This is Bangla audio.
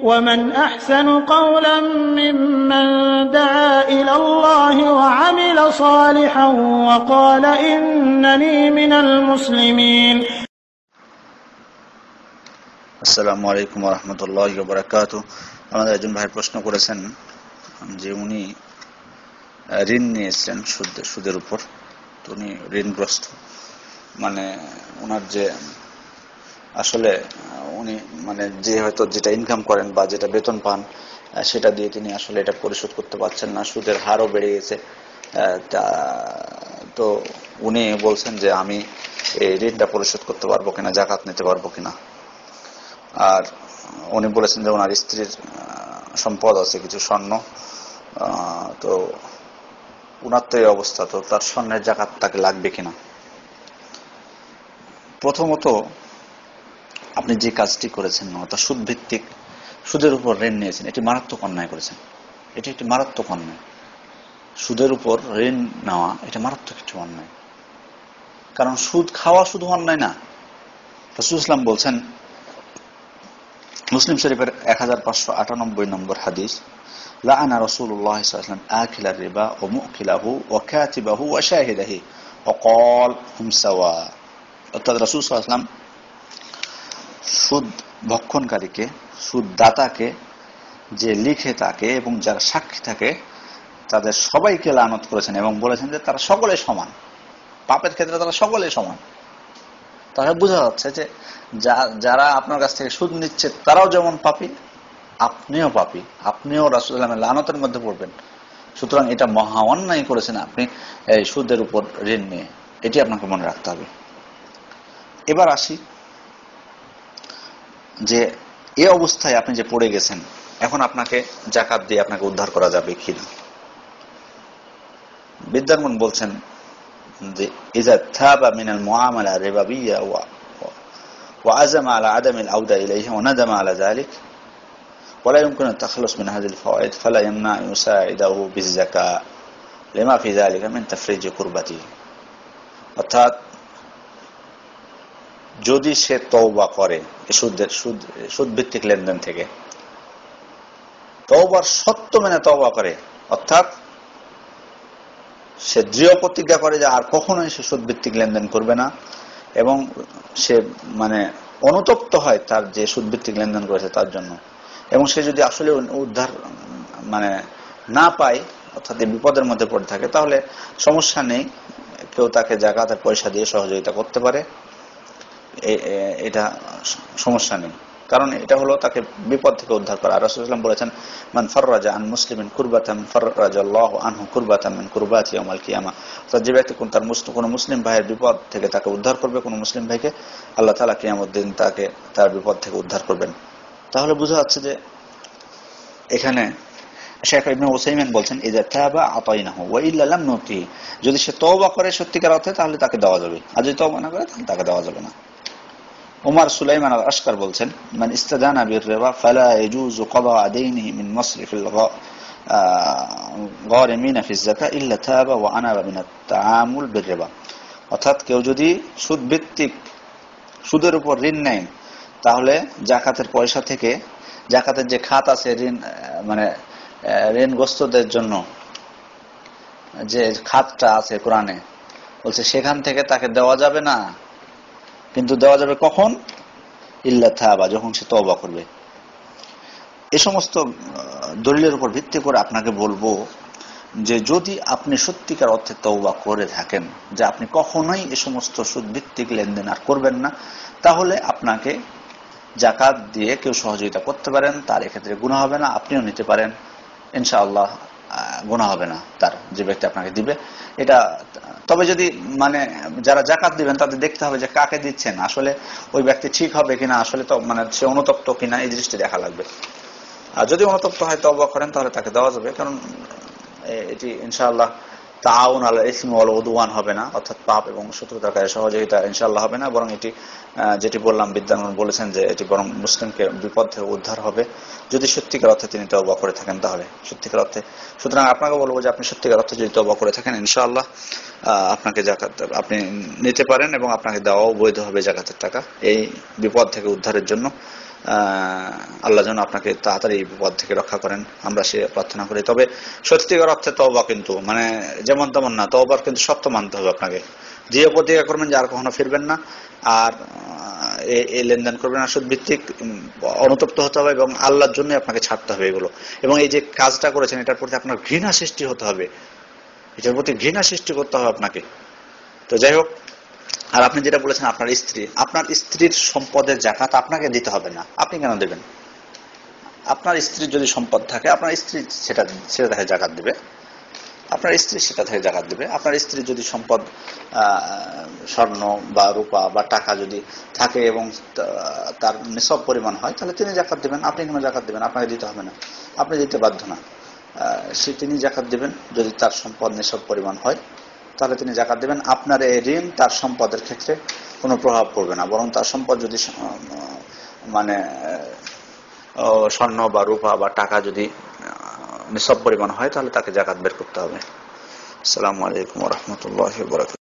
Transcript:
ومن أحسن قولا ممن دعا إلى الله وعمل صالحا وقال إنني من المسلمين. আসসালামু আলাইকুম ওয়া রাহমাতুল্লাহি ওয়া বারাকাতুহু। আমাদের একজন ভাই প্রশ্ন করেছেন যে উনি ঋণ নিয়েছেন সুদের উপর, তো উনি ঋণগ্রস্ত, মানে ওনার যে আসলে উনি মানে যে হয়তো যেটা ইনকাম করেন বা যেটা বেতন পান সেটা দিয়ে তিনি আসলে এটা পরিশোধ করতে পারছেন না, সুদের হারও বেড়ে গেছে। তো উনি বলছেন যে আমি এই ঋণটা পরিশোধ করতে পারবো কিনা, যাকাত নিতে পারবো কিনা। আর উনি বলেছেন যে ওনার স্ত্রীর সম্পদ আছে কিছু স্বর্ণ, তো উনার তো এই অবস্থা, তো তার স্বর্ণের যাকাত তাকে লাগবে কিনা। প্রথমত আপনি যে কাজটি করেছেন অর্থাৎ সুদ ভিত্তিক সুদের উপর ঋণ নিয়েছেন, এটি মারাত্মক অন্যায় করেছেন। এটি একটি মারাত্মক অন্যায়। সুদের উপর ঋণ নেওয়া এটা মারাত্মক একটি অন্যায়, কারণ সুদ খাওয়া শুধু অন্যায় না। রাসূল ইসলাম বলছেন, মুসলিম শরীফের 1598 নম্বর হাদিস, লাআনা রাসূলুল্লাহ সাল্লাল্লাহু আলাইহি ওয়াসাল্লাম আকিলার রিবা ওয়া মুকিলাহু ওয়া কাতিবাহু ওয়া শাহিদাহি ওয়া ক্বাল হুম সাওয়া। অর্থাৎ রাসূল সাল্লাল্লাহু আলাইহি ওয়াসাল্লাম সুদ ভক্ষণকারীকে, সুদ দাতাকে, যে লিখে থাকে এবং যারা সাক্ষী থাকে তাদের সবাইকে লানত করেছেন এবং বলেছেন যে তারা সকলে সমান, পাপের ক্ষেত্রে তারা সকলে সমান। তাহলে বোঝা যাচ্ছে যে যারা আপনার কাছ থেকে সুদ নিচ্ছে তারাও যেমন পাপী, আপনিও পাপী, আপনিও রাসূলুল্লাহ সাল্লাল্লাহু আলাইহি ওয়াসাল্লামের লানতের মধ্যে পড়বেন। সুতরাং এটা মহা অন্যায় করেছেন আপনি এই সুদের উপর ঋণ নিয়ে, এটি আপনাকে মনে রাখতে হবে। এবার আসি যে এই অবস্থায় আপনি যে পড়ে গেছেন, এখন আপনাকে যাকাত দিয়ে আপনাকে উদ্ধার করা যাবে কিনা। বিদ্যানগণ বলছেন যে ইযা তাবা মিনাল মুআমালা রিবাবিয়্যা ওয়া আযামা আলা আদামিল আউদা ইলাইহি ওয়া নাদামা আলা যালিক ওয়া লা ইমকিনু তাখাল্লুস মিন হাযিহিল ফাওয়াইদ ফালা ইয়ামনা ইউসাইদাহু বিয-যাকা লিমা ফি যালিকা মিন তাফরিজ কুরবাতি। অর্থাৎ যদি সে তওবা করে সুদ ভিত্তিক লেনদেন থেকে, তওবার সত্য মেনে তওবা করে, অর্থাৎ সে দৃঢ় প্রতিজ্ঞা করে যে আর কখনোই সে সুদ ভিত্তিক লেনদেন করবে না, এবং সে মানে অনুতপ্ত হয় তার যে সুদ ভিত্তিক লেনদেন করেছে তার জন্য, এবং সে যদি আসলে উদ্ধার মানে না পায়, অর্থাৎ এই বিপদের মধ্যে পড়ে থাকে, তাহলে সমস্যা নেই, কেউ তাকে যাকাতের পয়সা দিয়ে সহযোগিতা করতে পারে, এটা সমস্যা নেই, কারণ এটা হলো তাকে বিপদ থেকে উদ্ধার করা। রাসূলুল্লাহ সাল্লাল্লাহু আলাইহি ওয়াসাল্লাম বলেছেন, মান ফাররাজা আন মুসলিমিন কুরবাতান ফাররাজাল্লাহু আনহু কুরবাতান মিন কুরবাতি ইয়াউমিল কিয়ামা। অর্থাৎ যে ব্যক্তি কোনো মুসলিম ভাইয়ের বিপদ থেকে তাকে উদ্ধার করবে, কোনো মুসলিম ভাইকে, আল্লাহ তাআলা কিয়ামতের দিন তাকে তার বিপদ থেকে উদ্ধার করবেন। তাহলে বোঝা যাচ্ছে যে এখানে শেখ ইবনে উসাইমিন বলছেন, ইযা তাবা আতাইনাহু ওয়া ইল্লা লাম নুতি। যদি সে তওবা করে সত্যিকার অর্থে তাহলে তাকে দেওয়া যাবে, আর যদি তওবা না করে তাহলে তাকে দেওয়া যাবে না। উমর সুলাইমান আল-আশকার বলছেন, মান ইস্তাদানা বির-রিবা ফালা ইয়াজুজু কাদা আদাইনিহি মিন মাসরিফিল গারিমিনা ফি যাকা ইল্লা তাবা ওয়া আনাবা মিন আত-তাআমুল বির-রিবা। অর্থাৎ কেউ যদি সুদ ভিত্তিক সুদের উপর ঋণ নেয়, তাহলে যাকাতের পয়সা থেকে, যাকাতের যে খাত আছে ঋণ মানে ঋণগ্রস্তদের জন্য যে খাতটা আছে কোরআনে বলছে, সেখান থেকে তাকে দেওয়া যাবে না, কিন্তু দেওয়া যাবে কখন? ইল্লা তাবা, যখন সে তওবা করবে। এই সমস্ত দলিলের উপর ভিত্তি করে আপনাকে বলবো যে যদি আপনি সত্যিকার অর্থে তওবা করে থাকেন যে আপনি কখনোই এই সমস্ত সুদ ভিত্তিক লেনদেন আর করবেন না, তাহলে আপনাকে যাকাত দিয়ে কেউ সহযোগিতা করতে পারেন, তার এক্ষেত্রে গুনাহ হবে না, আপনিও নিতে পারেন, ইনশাআল্লাহ গুনাহ হবে না তার, যে ব্যক্তি আপনাকে দিবে এটা। তবে যদি মানে যারা যাকাত দিবেন তাদের দেখতে হবে যে কাকে দিচ্ছেন, আসলে ওই ব্যক্তি ঠিক হবে কিনা, আসলে তো মানে সে অনুতপ্ত কিনা, এই জিনিসটি দেখা লাগবে। আর যদি অনুতপ্ত হয় তওবা করেন তাহলে তাকে দেওয়া যাবে, কারণ এটি ইনশাআল্লাহ তাআউন আলাল ইসমি ওয়াল উদওয়ান হবে না, অর্থাৎ পাপ এবং শত্রুতার কাজে সহযোগিতা ইনশাআল্লাহ হবে না, বরং এটি যেটি বললাম বিদ্যানগণ বলেছেন যে এটি বরং মুসলিমকে বিপদ থেকে উদ্ধার হবে যদি সত্যিকার অর্থে তিনি তওবা করে থাকেন, তাহলে সত্যিকার অর্থে। সুতরাং আপনাকে বলবো যে আপনি সত্যিকার অর্থে যদি তওবা করে থাকেন, ইনশাআল্লাহ আপনাকে যাকাত আপনি নিতে পারেন এবং আপনাকে দেওয়াও বৈধ হবে যাকাতের টাকা, এই বিপদ থেকে উদ্ধারের জন্য। আল্লাহ যেন আপনাকে তাড়াতাড়ি এই বিপদ থেকে রক্ষা করেন, আমরা সে প্রার্থনা করি। তবে সত্যিকার অর্থে তওবা কিন্তু মানে যেমন তেমন না, তওবার কিন্তু শর্ত মানতে হবে আপনাকে। যে প্রতিজ্ঞা করবেন যে আর কখনো ফিরবেন না, আর এই লেনদেন করবেন না, সুদ ভিত্তিক অনুতপ্ত হতে হবে এবং আল্লাহর জন্য আপনাকে ছাড়তে হবে এগুলো। এবং এই যে কাজটা করেছেন এটার প্রতি আপনার ঘৃণা সৃষ্টি হতে হবে, এটার প্রতি ঘৃণা সৃষ্টি করতে হবে আপনাকে। তো যাই হোক, আর আপনি যেটা বলেছেন আপনার স্ত্রীর সম্পদের যাকাত আপনাকে দিতে হবে না, আপনি কেন দেবেন? আপনার স্ত্রীর যদি সম্পদ থাকে আপনার স্ত্রী সেটা থেকে যাকাত দিবে, আপনার স্ত্রী সেটা থেকে যাকাত দিবে। আপনার স্ত্রীর যদি সম্পদ স্বর্ণ বা রূপা বা টাকা যদি থাকে এবং তার নিসব পরিমাণ হয় তাহলে তিনি যাকাত দিবেন, আপনি কেন যাকাত দিবেন? আপনাকে দিতে হবে না, আপনি দিতে বাধ্য না। তিনি যাকাত দিবেন যদি তার সম্পদ নিসব পরিমাণ হয়, তাহলে তিনি যাকাত দিবেন। আপনার এই ঋণ তার সম্পদের ক্ষেত্রে কোনো প্রভাব পড়বে না, বরং তার সম্পদ যদি মানে স্বর্ণ বা রূপা বা টাকা যদি নিসব পরিমাণ হয় তাহলে তাকে যাকাত বের করতে হবে। আসসালামু আলাইকুম ওয়া রাহমাতুল্লাহি ওয়া বারাকাতুহু।